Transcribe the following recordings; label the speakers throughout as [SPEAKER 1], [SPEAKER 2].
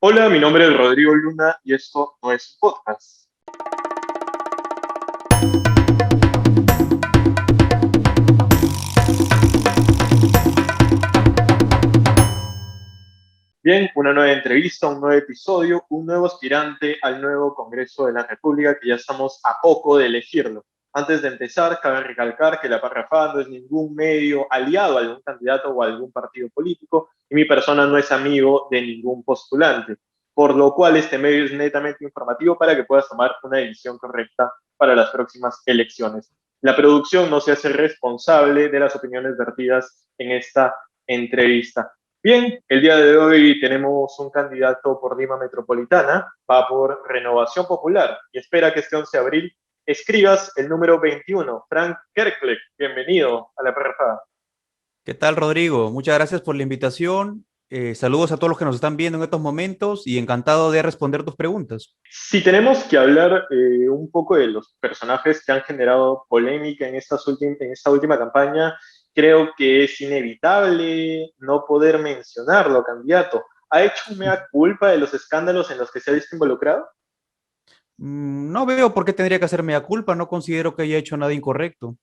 [SPEAKER 1] Hola, mi nombre es Rodrigo Luna y esto no es un podcast. Bien, una nueva entrevista, un nuevo episodio, un nuevo aspirante al nuevo Congreso de la República que ya estamos a poco de elegirlo. Antes de empezar, cabe recalcar que la parrafada no es ningún medio aliado a algún candidato o a algún partido político y mi persona no es amigo de ningún postulante, por lo cual este medio es netamente informativo para que puedas tomar una decisión correcta para las próximas elecciones. La producción no se hace responsable de las opiniones vertidas en esta entrevista. Bien, el día de hoy tenemos un candidato por Lima Metropolitana, va por Renovación Popular y espera que este 11 de abril escribas el número 21, Frank Kerkleck. Bienvenido a la PRFA.
[SPEAKER 2] ¿Qué tal, Rodrigo? Muchas gracias por la invitación. Saludos a todos los que nos están viendo en estos momentos y encantado de responder tus preguntas.
[SPEAKER 1] Si tenemos que hablar un poco de los personajes que han generado polémica en esta última campaña, creo que es inevitable no poder mencionarlo, candidato. ¿Ha hecho un mea culpa de los escándalos en los que se ha visto involucrado?
[SPEAKER 2] No veo por qué tendría que hacerme a culpa, no considero que haya hecho nada incorrecto.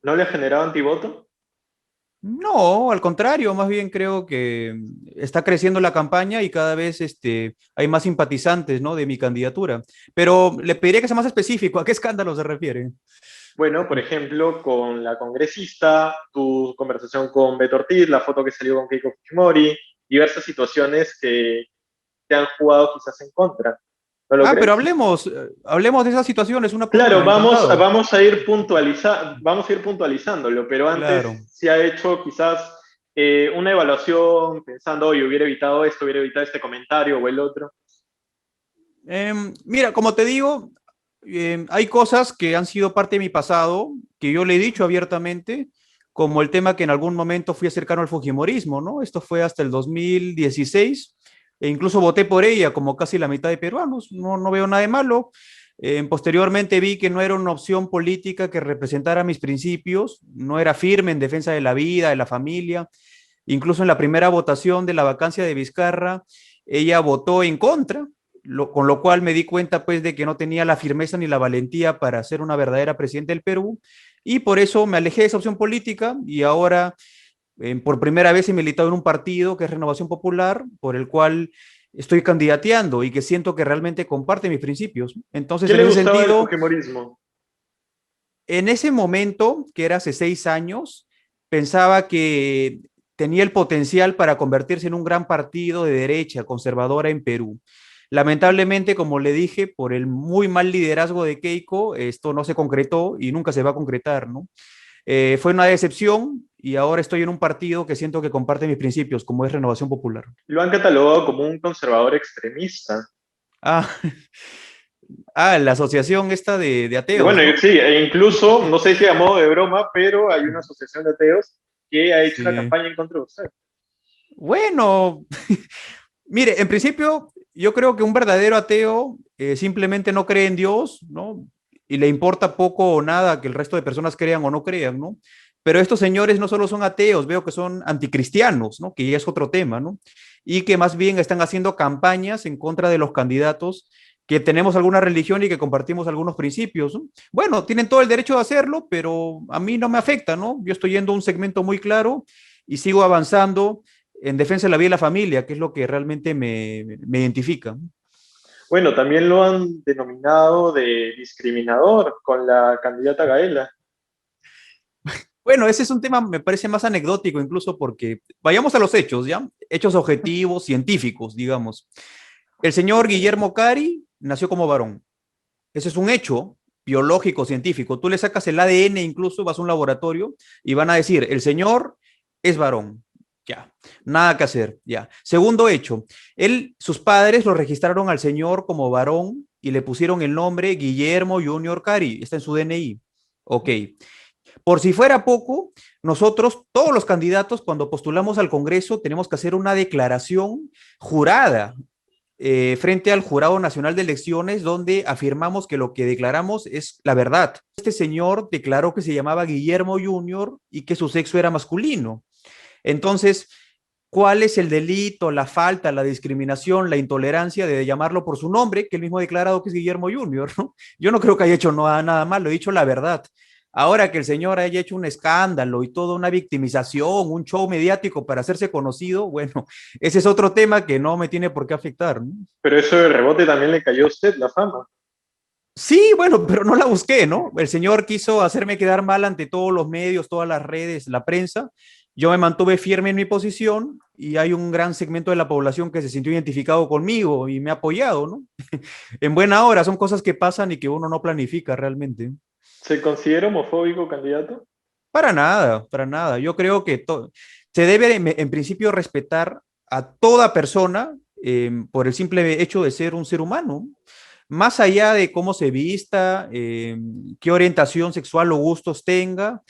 [SPEAKER 1] ¿No le ha generado antivoto?
[SPEAKER 2] No, al contrario, más bien creo que está creciendo la campaña y cada vez hay más simpatizantes, ¿no?, de mi candidatura. Pero le pediría que sea más específico, ¿a qué escándalo se refiere?
[SPEAKER 1] Bueno, por ejemplo, con la congresista, tu conversación con Beto Ortiz, la foto que salió con Keiko Fujimori, diversas situaciones que te han jugado quizás en contra. ¿No lo
[SPEAKER 2] Pero
[SPEAKER 1] crees?
[SPEAKER 2] hablemos de esas situaciones una por
[SPEAKER 1] Claro,
[SPEAKER 2] una, encantado.
[SPEAKER 1] vamos a ir puntualizándolo, pero antes
[SPEAKER 2] Claro.
[SPEAKER 1] se ha hecho quizás una evaluación pensando, oye, hubiera evitado esto, hubiera evitado este comentario o el otro.
[SPEAKER 2] Mira, como te digo, hay cosas que han sido parte de mi pasado, que yo le he dicho abiertamente, como el tema que en algún momento fui cercano al Fujimorismo, ¿no? Esto fue hasta el 2016, e incluso voté por ella, como casi la mitad de peruanos, no veo nada de malo. Posteriormente vi que no era una opción política que representara mis principios, no era firme en defensa de la vida, de la familia. Incluso en la primera votación de la vacancia de Vizcarra, ella votó en contra, con lo cual me di cuenta pues de que no tenía la firmeza ni la valentía para ser una verdadera presidenta del Perú, y por eso me alejé de esa opción política y ahora por primera vez he militado en un partido que es Renovación Popular, por el cual estoy candidateando y que siento que realmente comparte mis principios. Entonces,
[SPEAKER 1] ¿Qué
[SPEAKER 2] en
[SPEAKER 1] le
[SPEAKER 2] ese
[SPEAKER 1] gustaba del
[SPEAKER 2] sentido,
[SPEAKER 1] Fujimorismo?
[SPEAKER 2] en ese momento, que era hace 6 años, pensaba que tenía el potencial para convertirse en un gran partido de derecha conservadora en Perú. Lamentablemente, como le dije, por el muy mal liderazgo de Keiko, esto no se concretó y nunca se va a concretar, ¿no? Fue una decepción y ahora estoy en un partido que siento que comparte mis principios, como es Renovación Popular.
[SPEAKER 1] Lo han catalogado como un conservador extremista.
[SPEAKER 2] Ah, la asociación esta de
[SPEAKER 1] Y
[SPEAKER 2] ateos,
[SPEAKER 1] bueno,
[SPEAKER 2] ¿no?
[SPEAKER 1] sí, e incluso, no sé si a modo de broma, pero hay una asociación de ateos que ha hecho una
[SPEAKER 2] Sí.
[SPEAKER 1] campaña en contra de usted.
[SPEAKER 2] Bueno, mire, en principio, yo creo que un verdadero ateo simplemente no cree en Dios, ¿no? Y le importa poco o nada que el resto de personas crean o no crean, ¿no? Pero estos señores no solo son ateos, veo que son anticristianos, ¿no? Que ya es otro tema, ¿no? Y que más bien están haciendo campañas en contra de los candidatos que tenemos alguna religión y que compartimos algunos principios, ¿no? Bueno, tienen todo el derecho de hacerlo, pero a mí no me afecta, ¿no? Yo estoy yendo a un segmento muy claro y sigo avanzando en defensa de la vida y la familia, que es lo que realmente me identifica.
[SPEAKER 1] Bueno, también lo han denominado de discriminador con la candidata Gaela.
[SPEAKER 2] Bueno, ese es un tema, me parece más anecdótico, incluso porque vayamos a los hechos, ¿ya? Hechos objetivos, científicos, digamos. El señor Guillermo Cari nació como varón. Ese es un hecho biológico, científico. Tú le sacas el ADN, incluso vas a un laboratorio y van a decir, el señor es varón. Ya, nada que hacer, ya. Segundo hecho, sus padres lo registraron al señor como varón y le pusieron el nombre Guillermo Junior Cari, está en su DNI. Ok. Por si fuera poco, nosotros, todos los candidatos, cuando postulamos al Congreso, tenemos que hacer una declaración jurada frente al Jurado Nacional de Elecciones, donde afirmamos que lo que declaramos es la verdad. Este señor declaró que se llamaba Guillermo Junior y que su sexo era masculino. Entonces, ¿cuál es el delito, la falta, la discriminación, la intolerancia de llamarlo por su nombre, que él mismo ha declarado que es Guillermo Junior, ¿no? Yo no creo que haya hecho nada malo, he dicho la verdad. Ahora que el señor haya hecho un escándalo y toda una victimización, un show mediático para hacerse conocido, bueno, ese es otro tema que no me tiene por qué afectar, ¿no?
[SPEAKER 1] Pero eso de rebote también le cayó a usted la fama.
[SPEAKER 2] Sí, bueno, pero no la busqué, ¿no? El señor quiso hacerme quedar mal ante todos los medios, todas las redes, la prensa. Yo me mantuve firme en mi posición y hay un gran segmento de la población que se sintió identificado conmigo y me ha apoyado, ¿no? En buena hora, son cosas que pasan y que uno no planifica realmente.
[SPEAKER 1] ¿Se considera homofóbico candidato?
[SPEAKER 2] Para nada, para nada. Yo creo que se debe en principio respetar a toda persona por el simple hecho de ser un ser humano, más allá de cómo se vista, qué orientación sexual o gustos tenga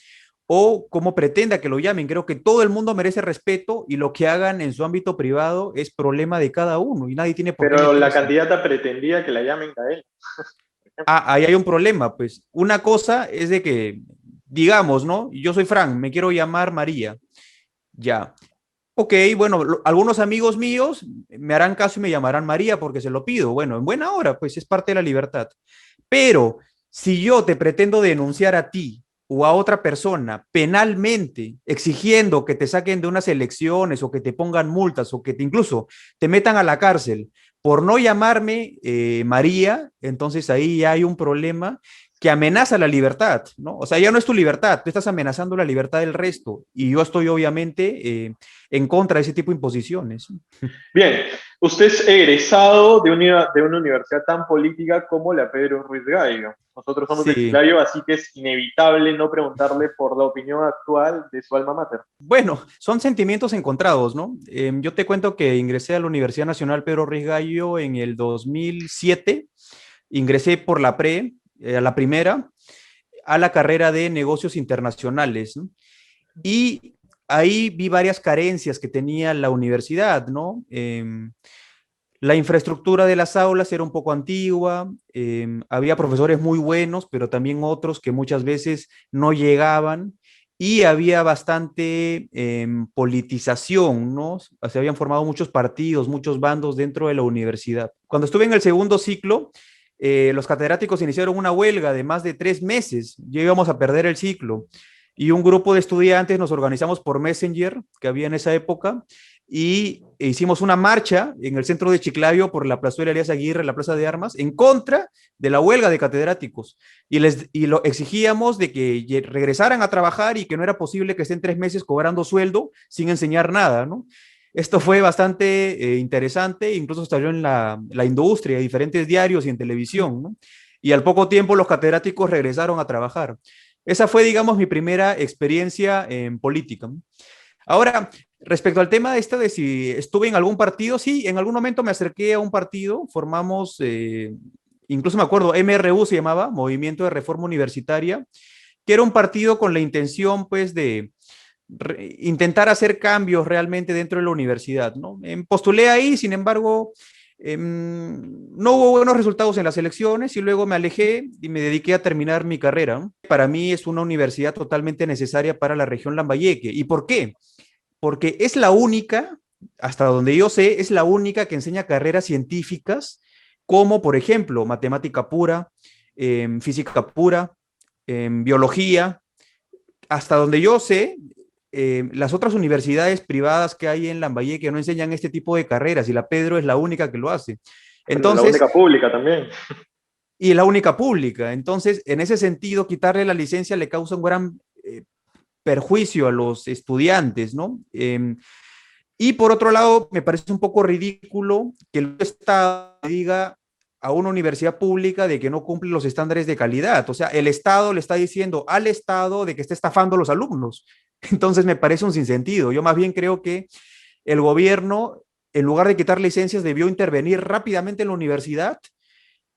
[SPEAKER 2] o cómo pretenda que lo llamen. Creo que todo el mundo merece respeto y lo que hagan en su ámbito privado es problema de cada uno y nadie tiene por qué
[SPEAKER 1] Pero la
[SPEAKER 2] meterse.
[SPEAKER 1] candidata pretendía que la llamen a él.
[SPEAKER 2] Ah, ahí hay un problema, pues. Una cosa es de que, digamos, ¿no? Yo soy Frank, me quiero llamar María. Ya. Ok, bueno, algunos amigos míos me harán caso y me llamarán María porque se lo pido. Bueno, en buena hora, pues es parte de la libertad. Pero si yo te pretendo denunciar a ti o a otra persona penalmente, exigiendo que te saquen de unas elecciones o que te pongan multas o que te incluso te metan a la cárcel por no llamarme María, entonces ahí ya hay un problema que amenaza la libertad, ¿no? O sea, ya no es tu libertad, tú estás amenazando la libertad del resto y yo estoy obviamente en contra de ese tipo de imposiciones.
[SPEAKER 1] Bien, usted es egresado de una universidad tan política como la Pedro Ruiz Gallo. Nosotros somos de
[SPEAKER 2] Sí,
[SPEAKER 1] Chiclayo, así que es inevitable no preguntarle por la opinión actual de su alma mater.
[SPEAKER 2] bueno, son sentimientos encontrados, ¿no? Yo te cuento que ingresé a la Universidad Nacional Pedro Ruiz Gallo en el 2007, ingresé por la a la primera, a la carrera de negocios internacionales, ¿no? Y ahí vi varias carencias que tenía la universidad, ¿no? La infraestructura de las aulas era un poco antigua, había profesores muy buenos, pero también otros que muchas veces no llegaban y había bastante politización, ¿no? Se habían formado muchos partidos, muchos bandos dentro de la universidad. Cuando estuve en el segundo ciclo, los catedráticos iniciaron una huelga de más de 3 meses, ya íbamos a perder el ciclo. Y un grupo de estudiantes nos organizamos por Messenger, que había en esa época, y hicimos una marcha en el centro de Chiclayo por la plazuela Elías Aguirre, la Plaza de Armas, en contra de la huelga de catedráticos. Y lo exigíamos de que regresaran a trabajar y que no era posible que estén 3 meses cobrando sueldo sin enseñar nada, ¿no? Esto fue bastante interesante, incluso salió en la industria, en diferentes diarios y en televisión, ¿no? Y al poco tiempo los catedráticos regresaron a trabajar. Esa fue, digamos, mi primera experiencia en política, ¿no? Ahora, respecto al tema de esto de si estuve en algún partido, sí, en algún momento me acerqué a un partido, formamos, incluso me acuerdo, MRU se llamaba, Movimiento de Reforma Universitaria, que era un partido con la intención, pues, de intentar hacer cambios realmente dentro de la universidad, ¿no? Postulé ahí, sin embargo, no hubo buenos resultados en las elecciones y luego me alejé y me dediqué a terminar mi carrera, ¿no? Para mí es una universidad totalmente necesaria para la región Lambayeque. ¿Y por qué? Porque es la única, hasta donde yo sé, es la única que enseña carreras científicas como, por ejemplo, matemática pura, física pura, biología. Hasta donde yo sé, las otras universidades privadas que hay en Lambayeque no enseñan este tipo de carreras y la Pedro es la única que lo hace.
[SPEAKER 1] Bueno, la
[SPEAKER 2] Entonces,
[SPEAKER 1] única pública también.
[SPEAKER 2] y es la única pública. Entonces, en ese sentido, quitarle la licencia le causa un gran perjuicio a los estudiantes, ¿no? Y por otro lado, me parece un poco ridículo que el Estado diga a una universidad pública de que no cumple los estándares de calidad. O sea, el Estado le está diciendo al Estado de que está estafando a los alumnos. Entonces me parece un sinsentido. Yo más bien creo que el gobierno, en lugar de quitar licencias, debió intervenir rápidamente en la universidad,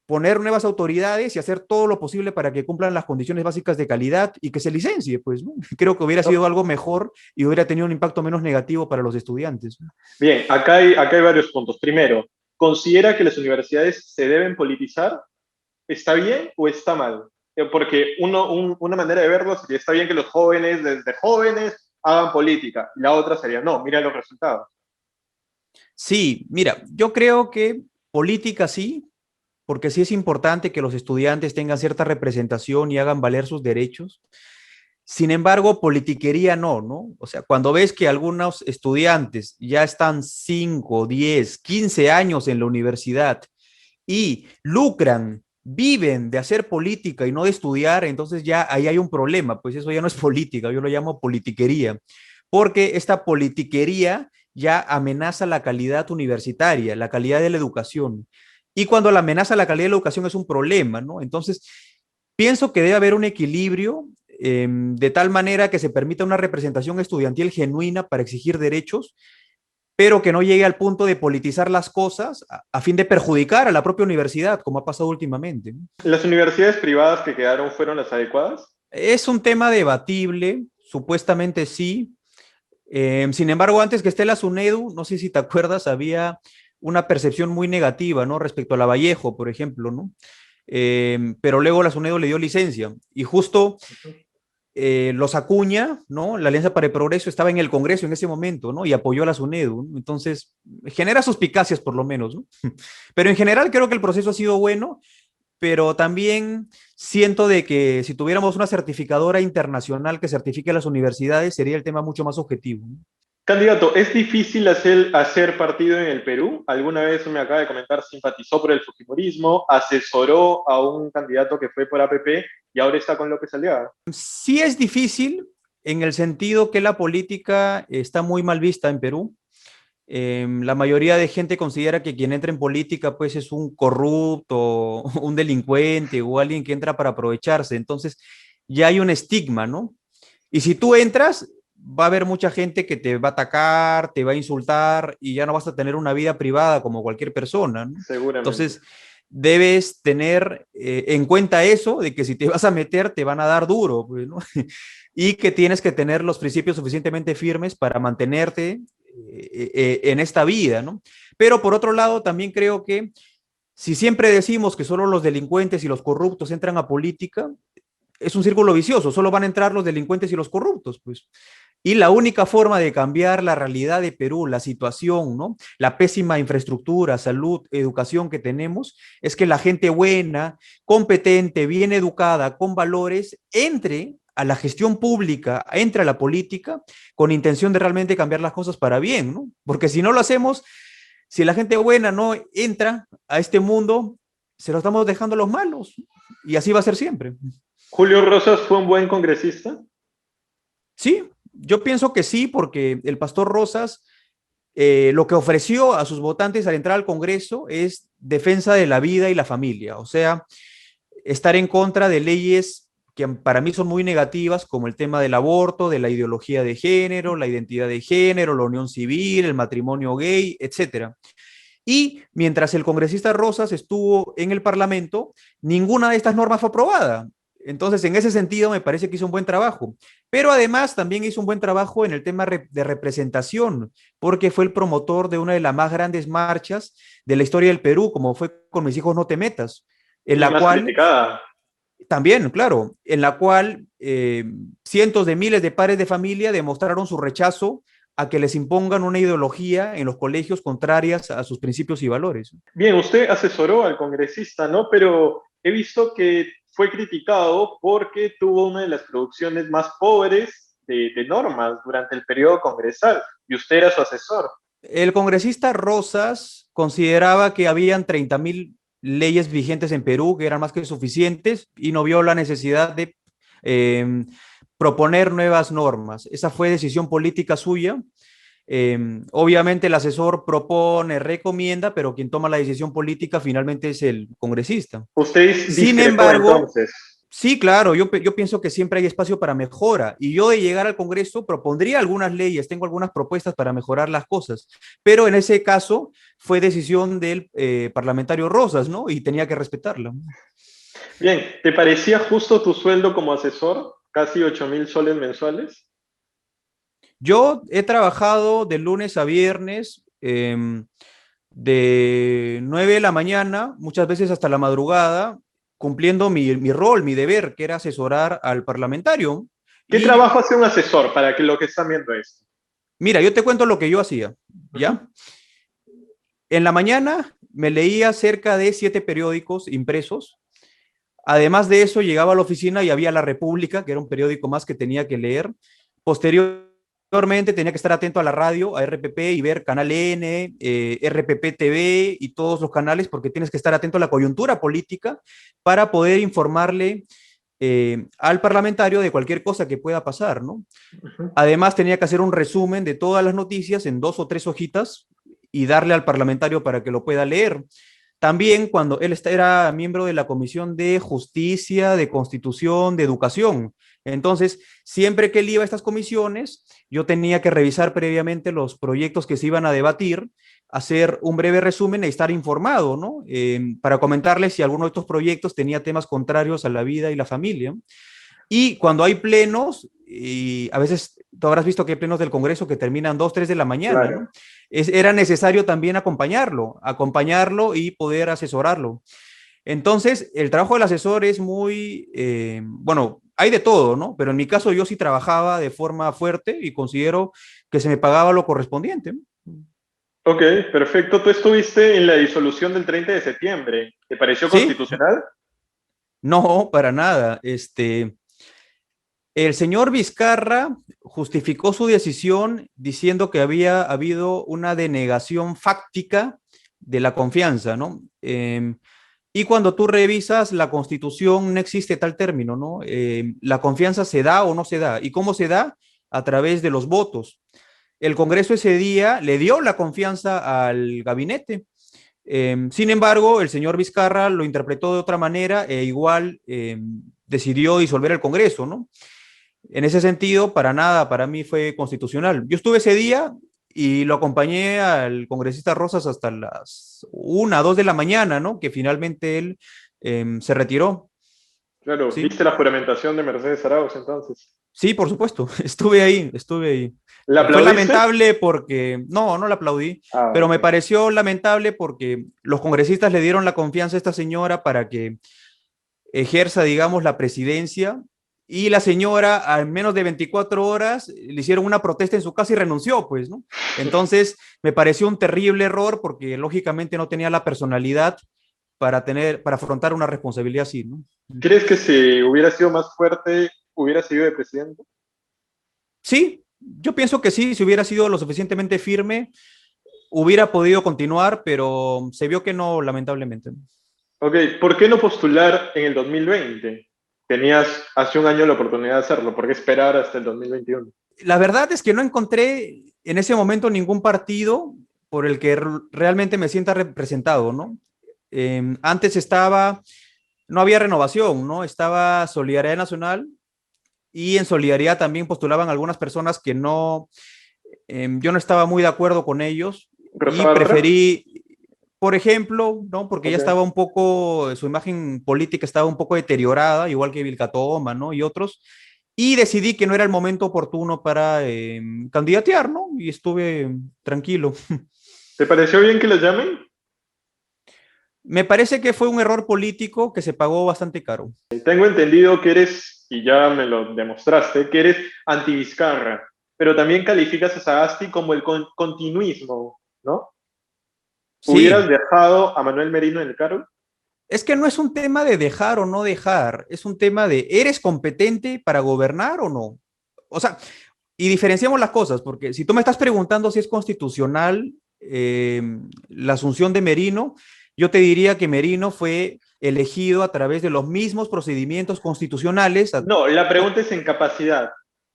[SPEAKER 2] poner nuevas autoridades y hacer todo lo posible para que cumplan las condiciones básicas de calidad y que se licencie, pues, ¿no? Creo que hubiera
[SPEAKER 1] ¿No?
[SPEAKER 2] sido algo mejor y hubiera tenido un impacto menos negativo para los estudiantes.
[SPEAKER 1] Bien, acá hay varios puntos. Primero, ¿considera que las universidades se deben politizar? ¿Está bien o está mal? Porque una manera de verlo sería, está bien que los jóvenes, desde jóvenes, hagan política. Y la otra sería, no, mira los resultados.
[SPEAKER 2] Sí, mira, yo creo que política sí, porque sí es importante que los estudiantes tengan cierta representación y hagan valer sus derechos. Sin embargo, politiquería no, ¿no? O sea, cuando ves que algunos estudiantes ya están 5, 10, 15 años en la universidad y lucran, viven de hacer política y no de estudiar, entonces ya ahí hay un problema, pues eso ya no es política, yo lo llamo politiquería, porque esta politiquería ya amenaza la calidad universitaria, la calidad de la educación. Y cuando la amenaza la calidad de la educación es un problema, ¿no? Entonces, pienso que debe haber un equilibrio de tal manera que se permita una representación estudiantil genuina para exigir derechos, pero que no llegue al punto de politizar las cosas a fin de perjudicar a la propia universidad, como ha pasado últimamente.
[SPEAKER 1] ¿Las universidades privadas que quedaron fueron las adecuadas?
[SPEAKER 2] Es un tema debatible, supuestamente sí. Sin embargo, antes que esté la SUNEDU, no sé si te acuerdas, había una percepción muy negativa, ¿no? Respecto a la Vallejo, por ejemplo, ¿no? Pero luego la SUNEDU le dio licencia y justo los Acuña, ¿no? La Alianza para el Progreso estaba en el Congreso en ese momento, ¿no? Y apoyó a la SUNEDU, ¿no? Entonces, genera suspicacias por lo menos, ¿no? Pero en general creo que el proceso ha sido bueno, pero también siento de que si tuviéramos una certificadora internacional que certifique las universidades, sería el tema mucho más objetivo, ¿no?
[SPEAKER 1] Candidato, ¿es difícil hacer partido en el Perú? Alguna vez me acaba de comentar, simpatizó por el fujimorismo, asesoró a un candidato que fue por APP y ahora está con López Aliaga.
[SPEAKER 2] Sí es difícil en el sentido que la política está muy mal vista en Perú. La mayoría de gente considera que quien entra en política pues es un corrupto, un delincuente o alguien que entra para aprovecharse. Entonces ya hay un estigma, ¿no? Y si tú entras, va a haber mucha gente que te va a atacar, te va a insultar y ya no vas a tener una vida privada como cualquier persona, ¿no?
[SPEAKER 1] Seguramente.
[SPEAKER 2] Entonces, debes tener en cuenta eso, de que si te vas a meter, te van a dar duro, pues, ¿no? Y que tienes que tener los principios suficientemente firmes para mantenerte en esta vida, ¿no? Pero por otro lado, también creo que si siempre decimos que solo los delincuentes y los corruptos entran a política, es un círculo vicioso, solo van a entrar los delincuentes y los corruptos, pues. Y la única forma de cambiar la realidad de Perú, la situación, ¿no? La pésima infraestructura, salud, educación que tenemos, es que la gente buena, competente, bien educada, con valores, entre a la gestión pública, entre a la política, con intención de realmente cambiar las cosas para bien, ¿no? Porque si no lo hacemos, si la gente buena no entra a este mundo, se lo estamos dejando a los malos. Y así va a ser siempre.
[SPEAKER 1] ¿Julio Rosas fue un buen congresista?
[SPEAKER 2] Sí, yo pienso que sí, porque el pastor Rosas lo que ofreció a sus votantes al entrar al Congreso es defensa de la vida y la familia, o sea, estar en contra de leyes que para mí son muy negativas, como el tema del aborto, de la ideología de género, la identidad de género, la unión civil, el matrimonio gay, etcétera. Y mientras el congresista Rosas estuvo en el Parlamento, ninguna de estas normas fue aprobada. Entonces, en ese sentido, me parece que hizo un buen trabajo. Pero además también hizo un buen trabajo en el tema de representación, porque fue el promotor de una de las más grandes marchas de la historia del Perú, como fue con Mis hijos no te metas, en
[SPEAKER 1] Y
[SPEAKER 2] la
[SPEAKER 1] más
[SPEAKER 2] cual
[SPEAKER 1] criticada.
[SPEAKER 2] también, claro, en la cual cientos de miles de padres de familia demostraron su rechazo a que les impongan una ideología en los colegios contrarias a sus principios y valores.
[SPEAKER 1] Bien, usted asesoró al congresista, ¿no? Pero he visto que fue criticado porque tuvo una de las producciones más pobres de normas durante el periodo congresal y usted era su asesor.
[SPEAKER 2] El congresista Rosas consideraba que habían 30.000 leyes vigentes en Perú que eran más que suficientes y no vio la necesidad de eh, proponer nuevas normas. Esa fue decisión política suya. Obviamente el asesor propone, recomienda, pero quien toma la decisión política finalmente es el congresista.
[SPEAKER 1] Usted
[SPEAKER 2] Sin
[SPEAKER 1] discrepó
[SPEAKER 2] embargo,
[SPEAKER 1] entonces.
[SPEAKER 2] sí, claro, yo pienso que siempre hay espacio para mejora y yo de llegar al Congreso propondría algunas leyes, tengo algunas propuestas para mejorar las cosas, pero en ese caso fue decisión del parlamentario Rosas, ¿no? Y tenía que respetarla.
[SPEAKER 1] Bien, ¿te parecía justo tu sueldo como asesor? Casi 8.000 soles mensuales.
[SPEAKER 2] Yo he trabajado de lunes a viernes, de 9 de la mañana, muchas veces hasta la madrugada, cumpliendo mi rol, mi deber, que era asesorar al parlamentario.
[SPEAKER 1] ¿Qué
[SPEAKER 2] Y
[SPEAKER 1] trabajo hace un asesor para que lo que están viendo esto?
[SPEAKER 2] mira, yo te cuento lo que yo hacía,
[SPEAKER 1] Uh -huh.
[SPEAKER 2] ¿ya? En la mañana me leía cerca de 7 periódicos impresos. Además de eso, llegaba a la oficina y había La República, que era un periódico más que tenía que leer. Posteriormente tenía que estar atento a la radio, a RPP y ver Canal N, RPP TV y todos los canales, porque tienes que estar atento a la coyuntura política para poder informarle al parlamentario de cualquier cosa que pueda pasar, ¿no?
[SPEAKER 1] Ujú.
[SPEAKER 2] Además, tenía que hacer un resumen de todas las noticias en 2 o 3 hojitas y darle al parlamentario para que lo pueda leer. También cuando él era miembro de la Comisión de Justicia, de Constitución, de Educación. Entonces, siempre que él iba a estas comisiones, yo tenía que revisar previamente los proyectos que se iban a debatir, hacer un breve resumen y estar informado, ¿no? Para comentarles si alguno de estos proyectos tenía temas contrarios a la vida y la familia. Y cuando hay plenos, y a veces tú habrás visto que hay plenos del Congreso que terminan 2, 3 de la mañana,
[SPEAKER 1] Claro.
[SPEAKER 2] ¿no? Era necesario también acompañarlo y poder asesorarlo. Entonces, el trabajo del asesor es muy, bueno, hay de todo, ¿no? Pero en mi caso yo sí trabajaba de forma fuerte y considero que se me pagaba lo correspondiente.
[SPEAKER 1] Ok, perfecto. Tú estuviste en la disolución del 30 de septiembre. ¿Te pareció
[SPEAKER 2] Sí,
[SPEAKER 1] constitucional?
[SPEAKER 2] no, para nada. El señor Vizcarra justificó su decisión diciendo que había habido una denegación fáctica de la confianza, ¿no? Y cuando tú revisas la Constitución, no existe tal término, ¿no? La confianza se da o no se da. ¿Y cómo se da? A través de los votos. El Congreso ese día le dio la confianza al gabinete. Sin embargo, el señor Vizcarra lo interpretó de otra manera e igual decidió disolver el Congreso, ¿no? En ese sentido, para nada, para mí fue constitucional. Yo estuve ese día y lo acompañé al congresista Rosas hasta las 1, 2 de la mañana, ¿no? Que finalmente él se retiró,
[SPEAKER 1] Claro,
[SPEAKER 2] ¿sí?
[SPEAKER 1] viste la juramentación de Mercedes Arauz entonces.
[SPEAKER 2] Sí, por supuesto, estuve ahí.
[SPEAKER 1] ¿La
[SPEAKER 2] Fue
[SPEAKER 1] aplaudiste?
[SPEAKER 2] lamentable porque, no, no la aplaudí,
[SPEAKER 1] Ah,
[SPEAKER 2] pero
[SPEAKER 1] ok.
[SPEAKER 2] me pareció lamentable porque los congresistas le dieron la confianza a esta señora para que ejerza, digamos, la presidencia. Y la señora, en menos de 24 horas, le hicieron una protesta en su casa y renunció, pues, ¿no? Entonces, me pareció un terrible error porque lógicamente no tenía la personalidad para afrontar una responsabilidad así, ¿no?
[SPEAKER 1] ¿Crees que si hubiera sido más fuerte, hubiera sido de presidente?
[SPEAKER 2] Sí, yo pienso que sí, si hubiera sido lo suficientemente firme, hubiera podido continuar, pero se vio que no, lamentablemente.
[SPEAKER 1] Ok, ¿por qué no postular en el 2020? Tenías hace un año la oportunidad de hacerlo, ¿por qué esperar hasta el 2021?
[SPEAKER 2] La verdad es que no encontré en ese momento ningún partido por el que realmente me sienta representado, ¿no? Antes no había renovación, ¿no? Estaba Solidaridad Nacional y en Solidaridad también postulaban algunas personas que no, yo no estaba muy de acuerdo con ellos y
[SPEAKER 1] ¿Rosa Bartra?
[SPEAKER 2] preferí, por ejemplo, ¿no? Porque ya
[SPEAKER 1] Ok.
[SPEAKER 2] estaba un poco, su imagen política estaba un poco deteriorada, igual que Vilcatoma, ¿no? Y otros, y decidí que no era el momento oportuno para candidatear, ¿no? Y estuve tranquilo.
[SPEAKER 1] ¿Te pareció bien que lo llamen?
[SPEAKER 2] Me parece que fue un error político que se pagó bastante caro.
[SPEAKER 1] Tengo entendido que eres, y ya me lo demostraste, que eres anti-Vizcarra, pero también calificas a Sagasti como el continuismo, ¿no? ¿Hubieras
[SPEAKER 2] Sí,
[SPEAKER 1] dejado a Manuel Merino en el cargo?
[SPEAKER 2] es que no es un tema de dejar o no dejar, es un tema de, ¿eres competente para gobernar o no? O sea, y diferenciamos las cosas, porque si tú me estás preguntando si es constitucional la asunción de Merino, yo te diría que Merino fue elegido a través de los mismos procedimientos constitucionales.
[SPEAKER 1] No, la pregunta es en capacidad.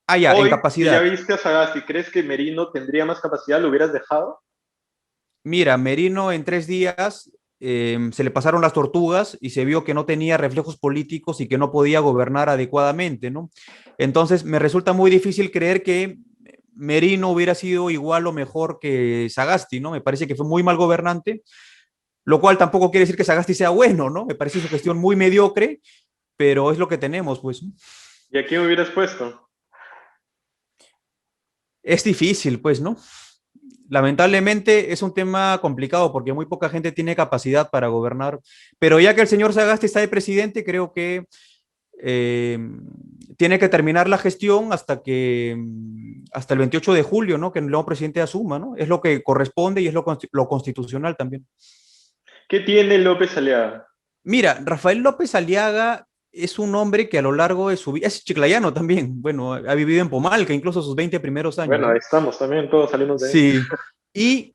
[SPEAKER 2] Ya, en
[SPEAKER 1] Hoy, que ya
[SPEAKER 2] capacidad.
[SPEAKER 1] viste a Sagasti, ¿crees que Merino tendría más capacidad? ¿Lo hubieras dejado?
[SPEAKER 2] Mira, Merino en 3 días se le pasaron las tortugas y se vio que no tenía reflejos políticos y que no podía gobernar adecuadamente, ¿no? Entonces, me resulta muy difícil creer que Merino hubiera sido igual o mejor que Sagasti, ¿no? Me parece que fue muy mal gobernante, lo cual tampoco quiere decir que Sagasti sea bueno, ¿no? Me parece su gestión muy mediocre, pero es lo que tenemos, pues.
[SPEAKER 1] ¿Y a quién hubieras puesto?
[SPEAKER 2] Es difícil, pues, ¿no? Lamentablemente es un tema complicado porque muy poca gente tiene capacidad para gobernar, pero ya que el señor Sagasti está de presidente, creo que eh, tiene que terminar la gestión hasta el 28 de julio, ¿no? Que el nuevo presidente asuma, ¿no? Es lo que corresponde y es lo constitucional también.
[SPEAKER 1] ¿Qué tiene López Aliaga?
[SPEAKER 2] Mira, Rafael López Aliaga es un hombre que a lo largo de su vida, es chiclayano también, bueno, ha vivido en Pomalca, incluso sus 20 primeros años,
[SPEAKER 1] Bueno, ahí
[SPEAKER 2] ¿no?
[SPEAKER 1] estamos también, todos salimos de ahí.
[SPEAKER 2] Sí, y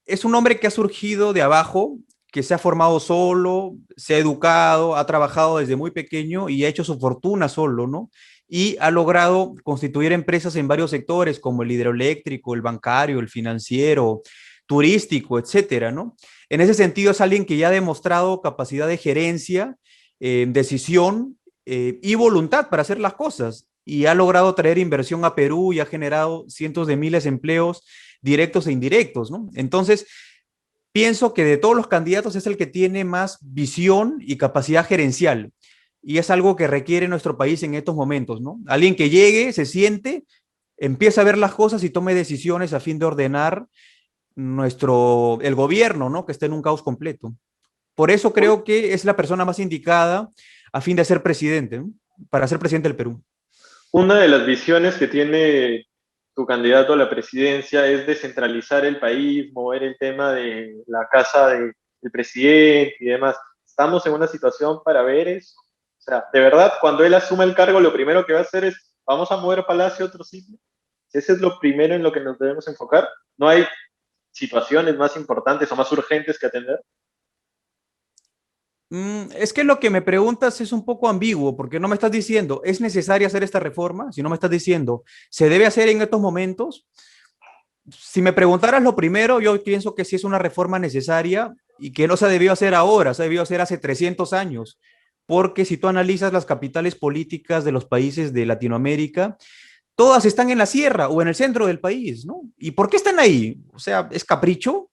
[SPEAKER 2] es un hombre que ha surgido de abajo, que se ha formado solo, se ha educado, ha trabajado desde muy pequeño y ha hecho su fortuna solo, ¿no? Y ha logrado constituir empresas en varios sectores, como el hidroeléctrico, el bancario, el financiero, turístico, etcétera, ¿no? En ese sentido, es alguien que ya ha demostrado capacidad de gerencia, decisión y voluntad para hacer las cosas. Y ha logrado traer inversión a Perú y ha generado cientos de miles de empleos directos e indirectos, ¿no? Entonces, pienso que de todos los candidatos es el que tiene más visión y capacidad gerencial. Y es algo que requiere nuestro país en estos momentos, ¿no? Alguien que llegue, se siente, empieza a ver las cosas y tome decisiones a fin de ordenar el gobierno, ¿no? Que esté en un caos completo. Por eso creo que es la persona más indicada a fin de ser presidente, ¿no? Para ser presidente del Perú.
[SPEAKER 1] Una de las visiones que tiene tu candidato a la presidencia es descentralizar el país, mover el tema de la casa del presidente y demás. ¿Estamos en una situación para ver eso? O sea, de verdad, cuando él asuma el cargo, lo primero que va a hacer es, vamos a mover Palacio a otro sitio. Ese es lo primero en lo que nos debemos enfocar. No hay situaciones más importantes o más urgentes que atender.
[SPEAKER 2] Es que lo que me preguntas es un poco ambiguo, porque no me estás diciendo, ¿es necesaria hacer esta reforma? Si no me estás diciendo, ¿se debe hacer en estos momentos? Si me preguntaras lo primero, yo pienso que sí es una reforma necesaria y que no se debió hacer ahora, se debió hacer hace 300 años, porque si tú analizas las capitales políticas de los países de Latinoamérica, todas están en la sierra o en el centro del país, ¿no? ¿Y por qué están ahí? O sea, ¿es capricho?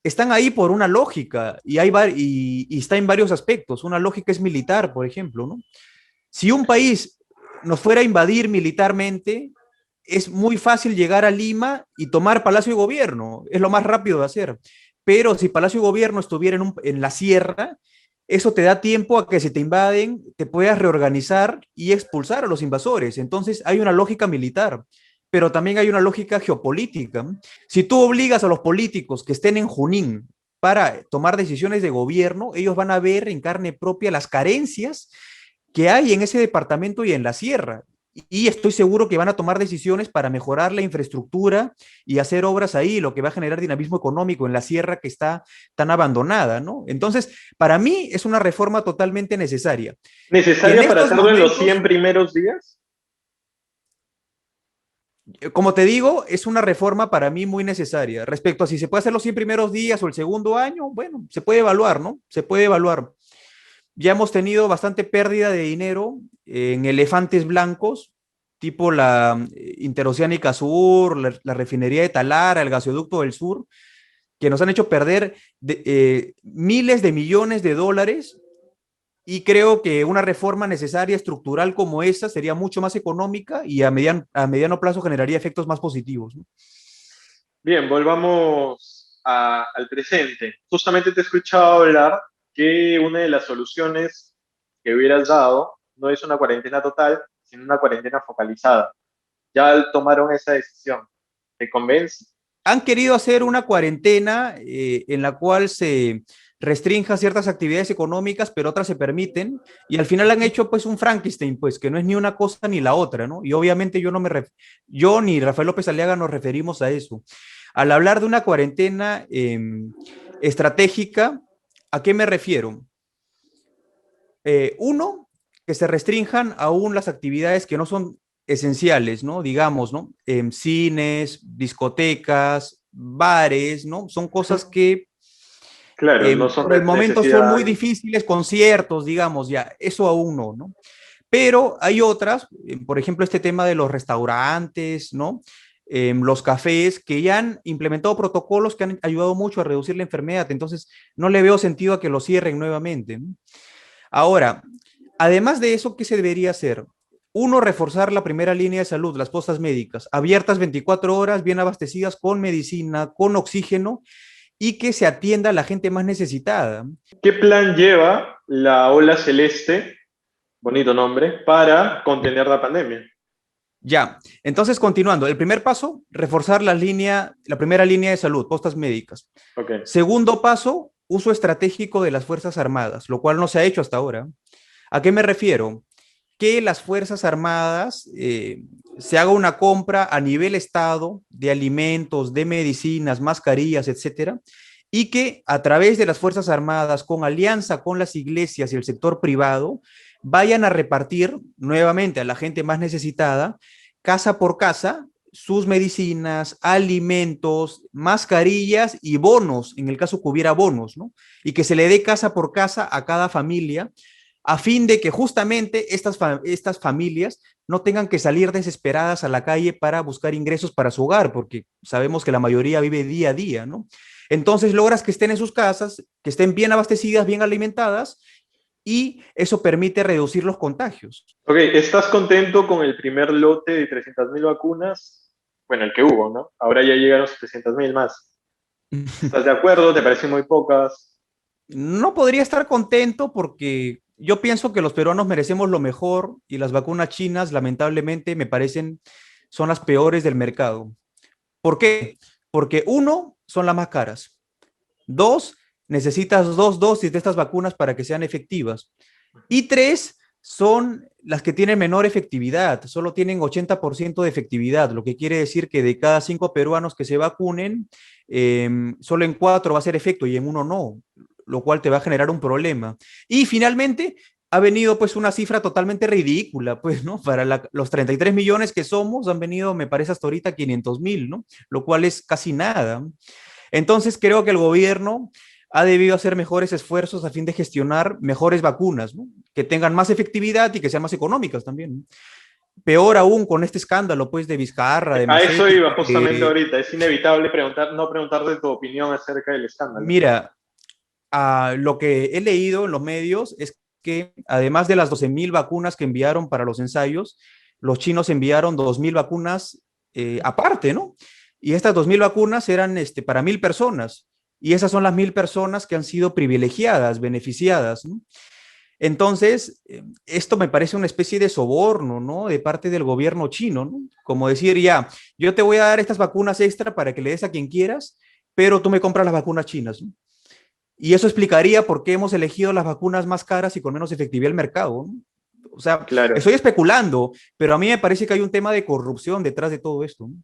[SPEAKER 2] Están ahí por una lógica y está en varios aspectos. Una lógica es militar, por ejemplo, ¿no? Si un país nos fuera a invadir militarmente, es muy fácil llegar a Lima y tomar Palacio de Gobierno, es lo más rápido de hacer. Pero si Palacio de Gobierno estuviera en la sierra, eso te da tiempo a que si te invaden, te puedas reorganizar y expulsar a los invasores. Entonces hay una lógica militar, pero también hay una lógica geopolítica. Si tú obligas a los políticos que estén en Junín para tomar decisiones de gobierno, ellos van a ver en carne propia las carencias que hay en ese departamento y en la sierra. Y estoy seguro que van a tomar decisiones para mejorar la infraestructura y hacer obras ahí, lo que va a generar dinamismo económico en la sierra que está tan abandonada, ¿no? Entonces, para mí es una reforma totalmente necesaria. Y en
[SPEAKER 1] ¿Necesaria para
[SPEAKER 2] estos
[SPEAKER 1] hacerlo en los 100
[SPEAKER 2] momentos,
[SPEAKER 1] primeros días?
[SPEAKER 2] como te digo, es una reforma para mí muy necesaria. Respecto a si se puede hacer los 100 primeros días o el segundo año, bueno, se puede evaluar, ¿no? Se puede evaluar. Ya hemos tenido bastante pérdida de dinero en elefantes blancos, tipo la Interoceánica Sur, la refinería de Talara, el gasoducto del sur, que nos han hecho perder miles de millones de dólares y creo que una reforma necesaria, estructural como esa, sería mucho más económica y a mediano plazo generaría efectos más positivos, ¿no?
[SPEAKER 1] Bien, volvamos al presente. Justamente te he escuchado hablar que una de las soluciones que hubieras dado no es una cuarentena total, sino una cuarentena focalizada. Ya tomaron esa decisión. ¿Te convence?
[SPEAKER 2] Han querido hacer una cuarentena en la cual se restrinja ciertas actividades económicas, pero otras se permiten, y al final han hecho pues un Frankenstein, pues que no es ni una cosa ni la otra, ¿no? Y obviamente yo ni Rafael López Aliaga nos referimos a eso. Al hablar de una cuarentena estratégica, ¿a qué me refiero? Uno, que se restrinjan aún las actividades que no son esenciales, ¿no? Digamos, ¿no? Cines, discotecas, bares, ¿no? Son cosas que
[SPEAKER 1] Claro, no son
[SPEAKER 2] por el momento son muy
[SPEAKER 1] necesidades.
[SPEAKER 2] difíciles, conciertos, digamos, ya, eso aún no, ¿no? Pero hay otras, por ejemplo, este tema de los restaurantes, ¿no? Los cafés que ya han implementado protocolos que han ayudado mucho a reducir la enfermedad, entonces no le veo sentido a que lo cierren nuevamente, ¿no? Ahora, además de eso, ¿qué se debería hacer? Uno, reforzar la primera línea de salud, las postas médicas, abiertas 24 horas, bien abastecidas con medicina, con oxígeno y que se atienda a la gente más necesitada.
[SPEAKER 1] ¿Qué plan lleva la Ola Celeste, bonito nombre, para contener la pandemia?
[SPEAKER 2] Ya, entonces continuando, el primer paso, reforzar la primera línea de salud, postas médicas.
[SPEAKER 1] Ok.
[SPEAKER 2] Segundo paso, uso estratégico de las Fuerzas Armadas, lo cual no se ha hecho hasta ahora. ¿A qué me refiero? Que las Fuerzas Armadas se haga una compra a nivel Estado de alimentos, de medicinas, mascarillas, etcétera, y que a través de las Fuerzas Armadas, con alianza con las iglesias y el sector privado, vayan a repartir nuevamente a la gente más necesitada, casa por casa, sus medicinas, alimentos, mascarillas y bonos, en el caso que hubiera bonos, ¿no? Y que se le dé casa por casa a cada familia, a fin de que justamente estas familias no tengan que salir desesperadas a la calle para buscar ingresos para su hogar, porque sabemos que la mayoría vive día a día, ¿no? Entonces logras que estén en sus casas, que estén bien abastecidas, bien alimentadas, y eso permite reducir los contagios.
[SPEAKER 1] Ok, ¿estás contento con el primer lote de 300.000 vacunas? Bueno, el que hubo, ¿no? Ahora ya llegaron 700.000 más. ¿Estás de acuerdo? ¿Te parecen muy pocas?
[SPEAKER 2] No podría estar contento porque yo pienso que los peruanos merecemos lo mejor y las vacunas chinas, lamentablemente, me parecen son las peores del mercado. ¿Por qué? Porque uno, son las más caras. Dos, necesitas dos dosis de estas vacunas para que sean efectivas. Y tres, son las que tienen menor efectividad, solo tienen 80% de efectividad, lo que quiere decir que de cada 5 peruanos que se vacunen, solo en 4 va a ser efecto y en uno no, lo cual te va a generar un problema. Y finalmente, ha venido pues una cifra totalmente ridícula, pues, ¿no? Para los 33 millones que somos, han venido, me parece, hasta ahorita 500.000, ¿no? Lo cual es casi nada. Entonces, creo que el gobierno ha debido hacer mejores esfuerzos a fin de gestionar mejores vacunas, ¿no? Que tengan más efectividad y que sean más económicas también, ¿no? Peor aún con este escándalo, pues, de Vizcarra, de
[SPEAKER 1] A eso
[SPEAKER 2] Macetti,
[SPEAKER 1] iba justamente
[SPEAKER 2] que,
[SPEAKER 1] ahorita. Es inevitable no preguntar de tu opinión acerca del escándalo.
[SPEAKER 2] mira, lo que he leído en los medios es que además de las 12.000 vacunas que enviaron para los ensayos, los chinos enviaron 2.000 vacunas aparte, ¿no? Y estas 2.000 vacunas eran para 1.000 personas. Y esas son las 1.000 personas que han sido privilegiadas, beneficiadas, ¿no? Entonces, esto me parece una especie de soborno, ¿no? De parte del gobierno chino, ¿no? Como decir, ya, yo te voy a dar estas vacunas extra para que le des a quien quieras, pero tú me compras las vacunas chinas, ¿no? Y eso explicaría por qué hemos elegido las vacunas más caras y con menos efectividad del mercado, ¿no? O sea,
[SPEAKER 1] Claro.
[SPEAKER 2] estoy especulando, pero a mí me parece que hay un tema de corrupción detrás de todo esto, ¿no?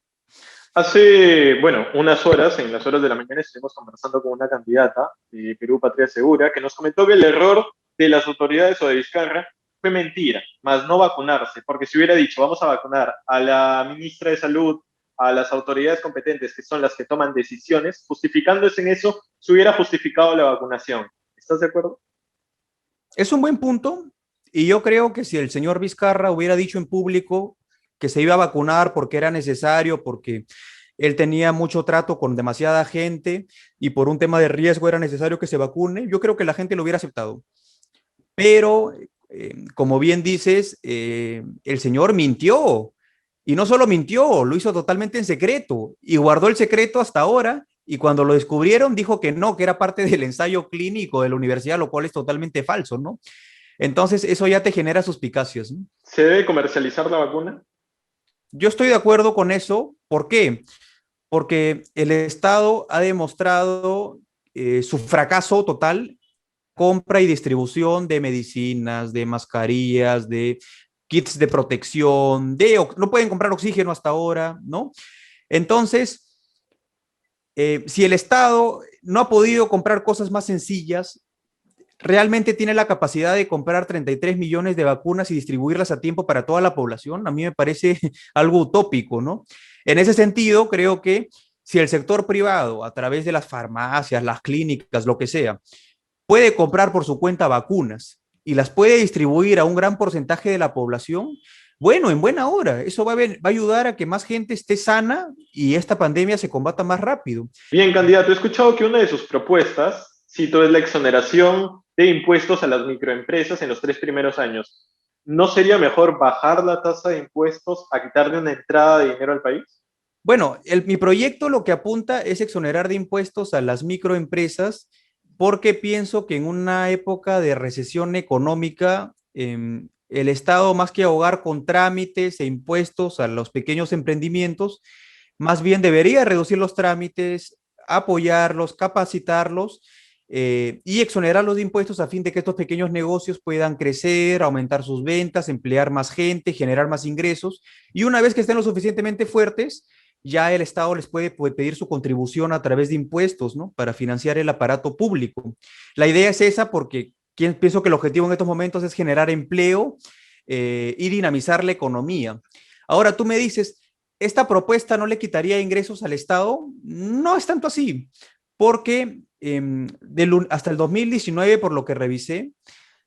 [SPEAKER 1] Hace, bueno, unas horas, en las horas de la mañana, estuvimos conversando con una candidata de Perú Patria Segura que nos comentó que el error de las autoridades o de Vizcarra fue mentira, más no vacunarse, porque si hubiera dicho vamos a vacunar a la ministra de Salud, a las autoridades competentes, que son las que toman decisiones, justificándose en eso, se hubiera justificado la vacunación. ¿Estás de acuerdo?
[SPEAKER 2] Es un buen punto y yo creo que si el señor Vizcarra hubiera dicho en público que se iba a vacunar porque era necesario, porque él tenía mucho trato con demasiada gente y por un tema de riesgo era necesario que se vacune, yo creo que la gente lo hubiera aceptado. Pero, como bien dices, el señor mintió. Y no solo mintió, lo hizo totalmente en secreto y guardó el secreto hasta ahora. Y cuando lo descubrieron, dijo que no, que era parte del ensayo clínico de la universidad, lo cual es totalmente falso, ¿no? Entonces, eso ya te genera suspicacias, ¿no?
[SPEAKER 1] ¿Se debe comercializar la vacuna?
[SPEAKER 2] Yo estoy de acuerdo con eso. ¿Por qué? Porque el Estado ha demostrado su fracaso total compra y distribución de medicinas, de mascarillas, de kits de protección, no pueden comprar oxígeno hasta ahora, ¿no? Entonces, si el Estado no ha podido comprar cosas más sencillas, realmente tiene la capacidad de comprar 33 millones de vacunas y distribuirlas a tiempo para toda la población, a mí me parece algo utópico, ¿no? En ese sentido, creo que si el sector privado, a través de las farmacias, las clínicas, lo que sea, puede comprar por su cuenta vacunas y las puede distribuir a un gran porcentaje de la población, bueno, en buena hora. Eso va a ayudar a que más gente esté sana y esta pandemia se combata más rápido.
[SPEAKER 1] Bien, candidato, he escuchado que una de sus propuestas, cito, es la exoneración de impuestos a las microempresas en los 3 primeros años. ¿No sería mejor bajar la tasa de impuestos a quitarle una entrada de dinero al país?
[SPEAKER 2] Bueno, mi proyecto lo que apunta es exonerar de impuestos a las microempresas porque pienso que en una época de recesión económica, el Estado, más que ahogar con trámites e impuestos a los pequeños emprendimientos, más bien debería reducir los trámites, apoyarlos, capacitarlos y exonerarlos de impuestos a fin de que estos pequeños negocios puedan crecer, aumentar sus ventas, emplear más gente, generar más ingresos. Y una vez que estén lo suficientemente fuertes, ya el Estado les puede pedir su contribución a través de impuestos, ¿no? Para financiar el aparato público. La idea es esa porque pienso que el objetivo en estos momentos es generar empleo y dinamizar la economía. Ahora tú me dices, ¿esta propuesta no le quitaría ingresos al Estado? No es tanto así, porque hasta el 2019, por lo que revisé,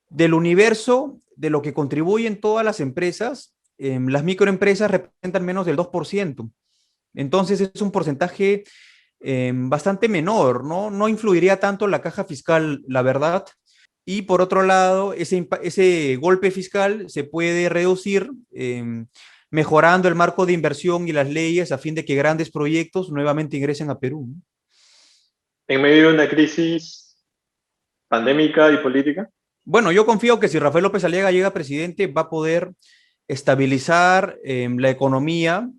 [SPEAKER 2] del universo de lo que contribuyen todas las empresas, las microempresas representan menos del 2%. Entonces es un porcentaje bastante menor, ¿no? No influiría tanto en la caja fiscal, la verdad. Y por otro lado, ese golpe fiscal se puede reducir mejorando el marco de inversión y las leyes a fin de que grandes proyectos nuevamente ingresen a Perú, ¿no?
[SPEAKER 1] En medio de una crisis pandémica y política.
[SPEAKER 2] Bueno, yo confío que si Rafael López Aliaga llega a presidente, va a poder estabilizar la economía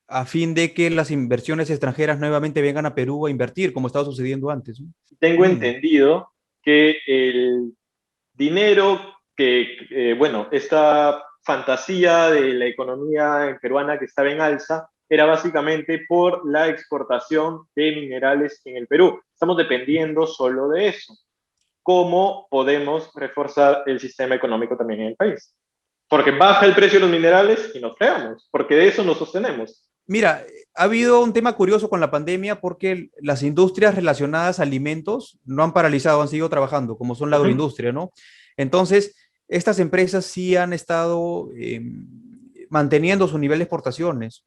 [SPEAKER 2] a fin de que las inversiones extranjeras nuevamente vengan a Perú a invertir, como estaba sucediendo antes, ¿no?
[SPEAKER 1] Tengo entendido que el dinero bueno, esta fantasía de la economía peruana que estaba en alza era básicamente por la exportación de minerales en el Perú. Estamos dependiendo solo de eso. ¿Cómo podemos reforzar el sistema económico también en el país? Porque baja el precio de los minerales y nos fregamos, porque de eso nos sostenemos.
[SPEAKER 2] Mira, ha habido un tema curioso con la pandemia porque las industrias relacionadas a alimentos no han paralizado, han seguido trabajando, como son la agroindustria, ¿no? Entonces, estas empresas sí han estado manteniendo su nivel de exportaciones.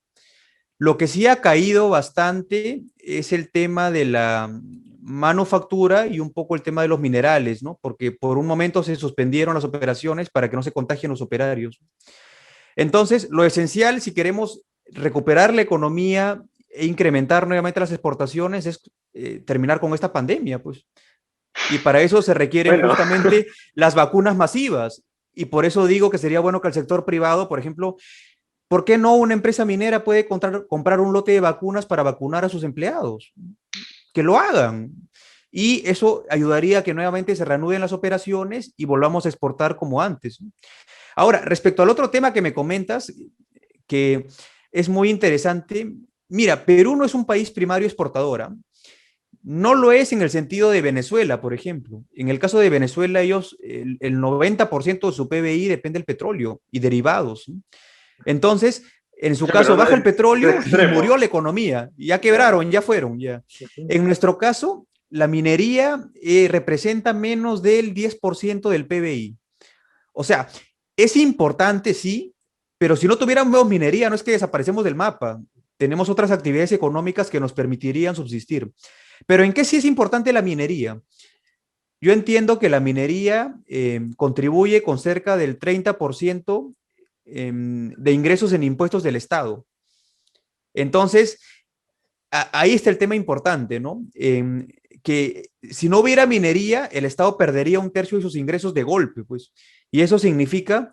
[SPEAKER 2] Lo que sí ha caído bastante es el tema de la manufactura y un poco el tema de los minerales, ¿no? Porque por un momento se suspendieron las operaciones para que no se contagien los operarios. Entonces, lo esencial, si queremos recuperar la economía e incrementar nuevamente las exportaciones, es terminar con esta pandemia, pues. Y para eso se requieren
[SPEAKER 1] Bueno,
[SPEAKER 2] justamente las vacunas masivas. Y por eso digo que sería bueno que el sector privado, por ejemplo, ¿por qué no una empresa minera puede comprar un lote de vacunas para vacunar a sus empleados? Que lo hagan. Y eso ayudaría a que nuevamente se reanuden las operaciones y volvamos a exportar como antes. Ahora, respecto al otro tema que me comentas, que es muy interesante, mira, Perú no es un país primario exportador. No lo es en el sentido de Venezuela, por ejemplo. En el caso de Venezuela, ellos, el 90% de su PBI depende del petróleo y derivados, ¿no? Entonces, en su caso, baja el
[SPEAKER 1] es
[SPEAKER 2] petróleo y
[SPEAKER 1] extremo.
[SPEAKER 2] murió la economía. Ya quebraron, ya fueron, ya. En nuestro caso, la minería representa menos del 10% del PBI. O sea, es importante, sí, pero si no tuviéramos minería, no es que desaparecemos del mapa. Tenemos otras actividades económicas que nos permitirían subsistir. Pero ¿en qué sí es importante la minería? Yo entiendo que la minería contribuye con cerca del 30% de ingresos en impuestos del Estado. Entonces, ahí está el tema importante, ¿no? Que si no hubiera minería, el Estado perdería un tercio de sus ingresos de golpe, pues. Y eso significa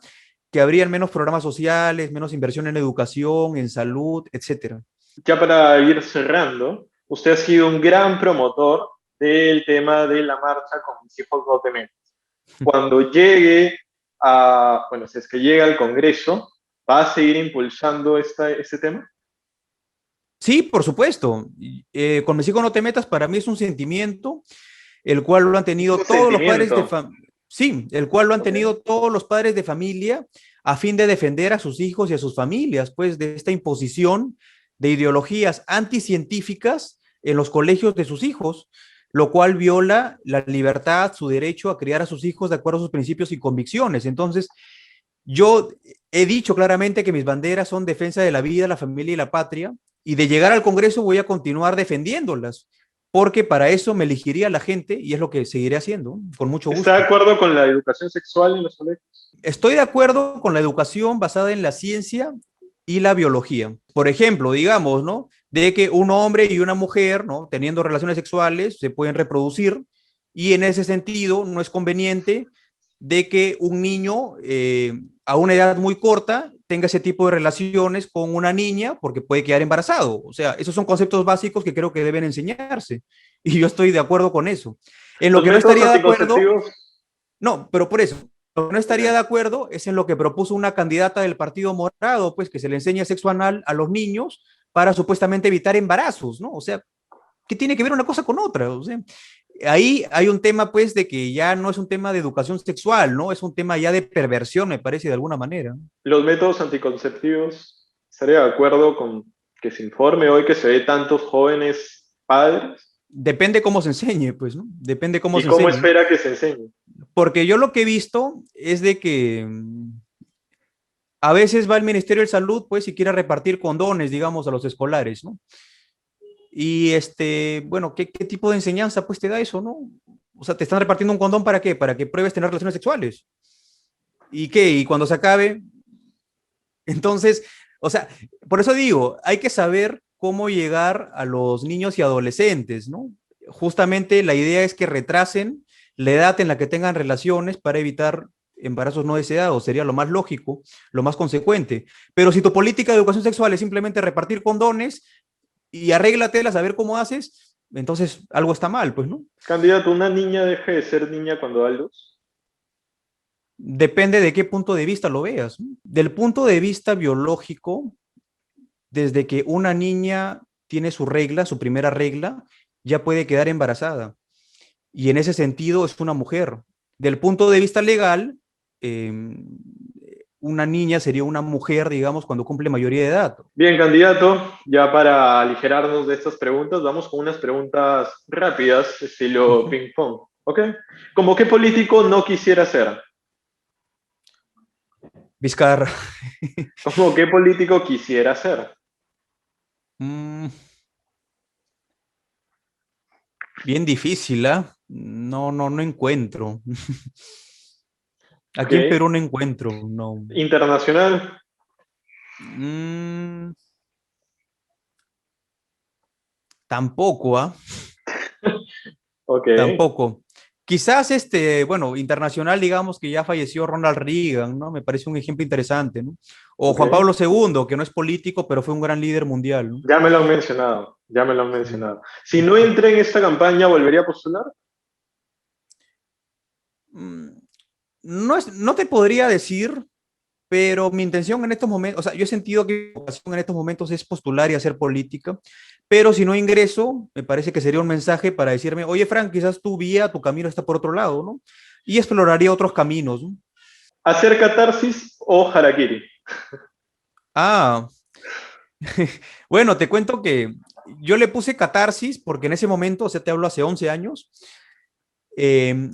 [SPEAKER 2] que habrían menos programas sociales, menos inversión en educación, en salud, etcétera.
[SPEAKER 1] Ya para ir cerrando, usted ha sido un gran promotor del tema de la marcha con mis hijos no te metas. Cuando llegue bueno, si es que llega al Congreso, ¿va a seguir impulsando este tema?
[SPEAKER 2] Sí, por supuesto. Con mis hijos no te metas, para mí es un sentimiento el cual lo han tenido
[SPEAKER 1] Un
[SPEAKER 2] todos los padres de
[SPEAKER 1] sentimiento.
[SPEAKER 2] familia. Sí, el cual lo han
[SPEAKER 1] Okay.
[SPEAKER 2] tenido todos los padres de familia a fin de defender a sus hijos y a sus familias, pues, de esta imposición de ideologías anticientíficas en los colegios de sus hijos, lo cual viola la libertad, su derecho a criar a sus hijos de acuerdo a sus principios y convicciones. Entonces, yo he dicho claramente que mis banderas son defensa de la vida, la familia y la patria, y de llegar al Congreso voy a continuar defendiéndolas, porque para eso me elegiría la gente y es lo que seguiré haciendo, con mucho
[SPEAKER 1] ¿Está de
[SPEAKER 2] gusto.
[SPEAKER 1] acuerdo con la educación sexual en los colegios?
[SPEAKER 2] Estoy de acuerdo con la educación basada en la ciencia y la biología. Por ejemplo, digamos, ¿no? De que un hombre y una mujer, ¿no? Teniendo relaciones sexuales, se pueden reproducir y en ese sentido no es conveniente de que un niño a una edad muy corta tenga ese tipo de relaciones con una niña porque puede quedar embarazado. O sea, esos son conceptos básicos que creo que deben enseñarse y yo estoy de acuerdo con eso. En lo
[SPEAKER 1] Los
[SPEAKER 2] que no
[SPEAKER 1] métodos
[SPEAKER 2] estaría de acuerdo,
[SPEAKER 1] anticonceptivos,
[SPEAKER 2] no, pero por eso, lo que no estaría de
[SPEAKER 1] ok.
[SPEAKER 2] acuerdo es en lo que propuso una candidata del Partido Morado, pues que se le enseña sexo anal a los niños para supuestamente evitar embarazos, ¿no? O sea, ¿qué tiene que ver una cosa con otra? O sea, ahí hay un tema, pues, de que ya no es un tema de educación sexual, ¿no? Es un tema ya de perversión, me parece, de alguna manera.
[SPEAKER 1] Los métodos anticonceptivos, estaría de acuerdo con que se informe hoy que se ve tantos jóvenes padres
[SPEAKER 2] Depende cómo se enseñe, pues, ¿no? Depende cómo
[SPEAKER 1] y
[SPEAKER 2] se
[SPEAKER 1] cómo
[SPEAKER 2] enseñe.
[SPEAKER 1] espera que se enseñe.
[SPEAKER 2] Porque yo lo que he visto es de que a veces va el Ministerio de Salud, pues, y quiere repartir condones, digamos, a los escolares, ¿no? Y bueno, ¿qué tipo de enseñanza pues te da eso, no? O sea, te están repartiendo un condón para qué? Para que pruebes tener relaciones sexuales. ¿Y qué? Y cuando se acabe, entonces, o sea, por eso digo, hay que saber cómo llegar a los niños y adolescentes, ¿no? Justamente la idea es que retrasen la edad en la que tengan relaciones para evitar embarazos no deseados, sería lo más lógico, lo más consecuente. Pero si tu política de educación sexual es simplemente repartir condones, y arréglatelas a ver cómo haces, entonces algo está mal, pues, ¿no?
[SPEAKER 1] Candidato, ¿una niña deja de ser niña cuando da luz?
[SPEAKER 2] Depende de qué punto de vista lo veas, ¿no? Del punto de vista biológico, desde que una niña tiene su regla, su primera regla, ya puede quedar embarazada. Y en ese sentido es una mujer. Del punto de vista legal, eh, una niña sería una mujer, digamos, cuando cumple mayoría de edad.
[SPEAKER 1] Bien, candidato, ya para aligerarnos de estas preguntas, vamos con unas preguntas rápidas,
[SPEAKER 2] Uh
[SPEAKER 1] estilo
[SPEAKER 2] -huh.
[SPEAKER 1] ping-pong, ¿ok? ¿Como qué político no quisiera ser?
[SPEAKER 2] Vizcarra.
[SPEAKER 1] ¿Como qué político quisiera ser?
[SPEAKER 2] mm, Bien difícil, ¿ah? ¿Eh? No encuentro.
[SPEAKER 1] ¿Ok?
[SPEAKER 2] Aquí en Perú no encuentro, no.
[SPEAKER 1] Internacional,
[SPEAKER 2] Mm, Tampoco, ¿ah?
[SPEAKER 1] ok.
[SPEAKER 2] Tampoco. Quizás bueno, internacional, digamos que ya falleció Ronald Reagan, ¿no? Me parece un ejemplo interesante, ¿no? O
[SPEAKER 1] Ok.
[SPEAKER 2] Juan Pablo II, que no es político, pero fue un gran líder mundial, ¿no?
[SPEAKER 1] Ya me lo han mencionado, ya me lo han
[SPEAKER 2] Sí.
[SPEAKER 1] mencionado. Si no entré en esta campaña, ¿volvería a postular?
[SPEAKER 2] Mm, no te podría decir, pero mi intención en estos momentos, o sea, yo he sentido que mi vocación en estos momentos es postular y hacer política, pero si no ingreso, me parece que sería un mensaje para decirme, oye, Frank, quizás tu vía, tu camino está por otro lado, ¿no? Y exploraría otros caminos, ¿no?
[SPEAKER 1] ¿Hacer catarsis o harakiri?
[SPEAKER 2] Ah, bueno, te cuento que yo le puse catarsis porque en ese momento, o sea, te hablo hace 11 años, eh,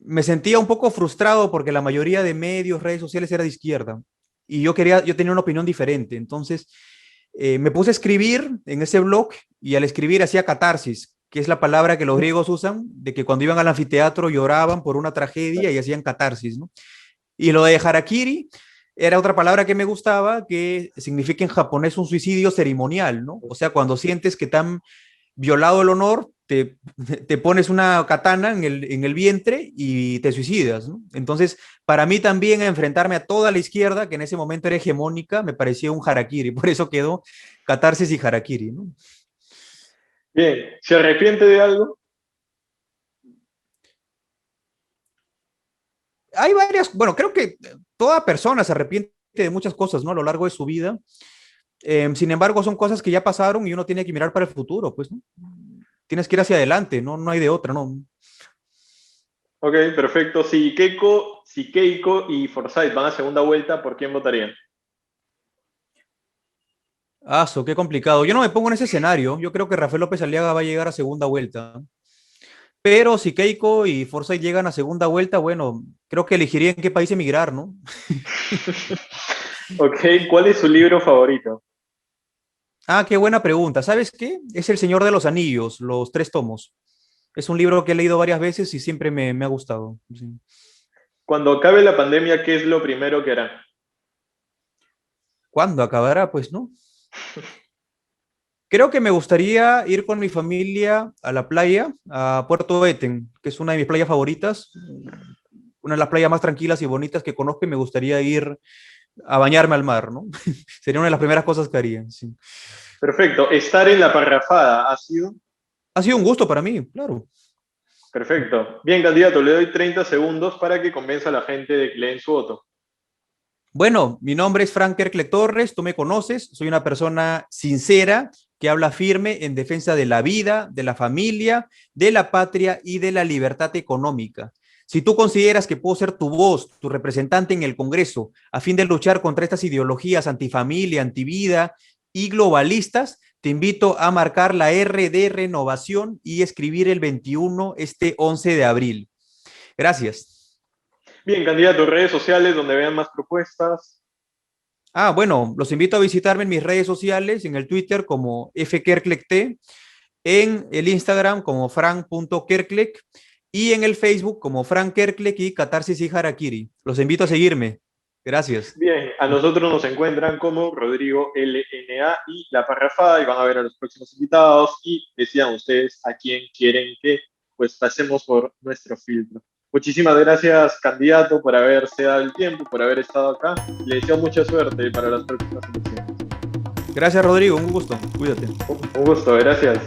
[SPEAKER 2] me sentía un poco frustrado porque la mayoría de medios, redes sociales era de izquierda y yo tenía una opinión diferente. Entonces, me puse a escribir en ese blog y al escribir hacía catarsis, que es la palabra que los griegos usan, de que cuando iban al anfiteatro lloraban por una tragedia y hacían catarsis, ¿no? Y lo de harakiri era otra palabra que me gustaba, que significa en japonés un suicidio ceremonial, ¿no? O sea, cuando sientes que te han violado el honor, te pones una katana en el vientre y te suicidas, ¿no? Entonces, para mí también enfrentarme a toda la izquierda, que en ese momento era hegemónica, me parecía un harakiri, por eso quedó catarsis y harakiri, ¿no?
[SPEAKER 1] Bien, ¿se arrepiente de algo?
[SPEAKER 2] Hay varias, bueno, creo que toda persona se arrepiente de muchas cosas, ¿no? A lo largo de su vida. Sin embargo, son cosas que ya pasaron y uno tiene que mirar para el futuro, pues, ¿no? Tienes que ir hacia adelante, ¿no? No hay de otra, ¿no?
[SPEAKER 1] Ok, perfecto. Si Keiko y Forsyth van a segunda vuelta, ¿por quién votarían?
[SPEAKER 2] Qué complicado. Yo no me pongo en ese escenario. Yo creo que Rafael López Aliaga va a llegar a segunda vuelta. Pero si Keiko y Forsyth llegan a segunda vuelta, bueno, creo que elegiría en qué país emigrar, ¿no?
[SPEAKER 1] Ok, ¿cuál es su libro favorito?
[SPEAKER 2] Qué buena pregunta. ¿Sabes qué? Es El Señor de los Anillos, los 3 tomos. Es un libro que he leído varias veces y siempre me ha gustado. Sí.
[SPEAKER 1] Cuando acabe la pandemia, ¿qué es lo primero que hará?
[SPEAKER 2] ¿Cuándo acabará? Pues no. Creo que me gustaría ir con mi familia a la playa, a Puerto Eten, que es una de mis playas favoritas, una de las playas más tranquilas y bonitas que conozco y me gustaría ir a bañarme al mar, ¿no? Sería una de las primeras cosas que haría, sí.
[SPEAKER 1] Perfecto. Estar en la parrafada ha sido.
[SPEAKER 2] Ha sido un gusto para mí, claro.
[SPEAKER 1] Perfecto. Bien, candidato, le doy 30 segundos para que convenza a la gente de que le den su voto.
[SPEAKER 2] Bueno, mi nombre es Frank Kerkle Torres, tú me conoces, soy una persona sincera que habla firme en defensa de la vida, de la familia, de la patria y de la libertad económica. Si tú consideras que puedo ser tu voz, tu representante en el Congreso, a fin de luchar contra estas ideologías antifamilia, antivida y globalistas, te invito a marcar la R de renovación y escribir el 21 este 11 de abril. Gracias.
[SPEAKER 1] Bien, candidato, redes sociales donde vean más propuestas.
[SPEAKER 2] Bueno, los invito a visitarme en mis redes sociales, en el Twitter como fkerklekt, en el Instagram como frank.kerklek y en el Facebook como Frank Kerklek y Catarsis y Harakiri. Los invito a seguirme. Gracias.
[SPEAKER 1] Bien, a nosotros nos encuentran como Rodrigo LNA y La Parrafada y van a ver a los próximos invitados y decidan ustedes a quién quieren que pues pasemos por nuestro filtro. Muchísimas gracias, candidato, por haberse dado el tiempo, por haber estado acá. Le deseo mucha suerte para las próximas elecciones.
[SPEAKER 2] Gracias, Rodrigo. Un gusto. Cuídate.
[SPEAKER 1] Un gusto, gracias.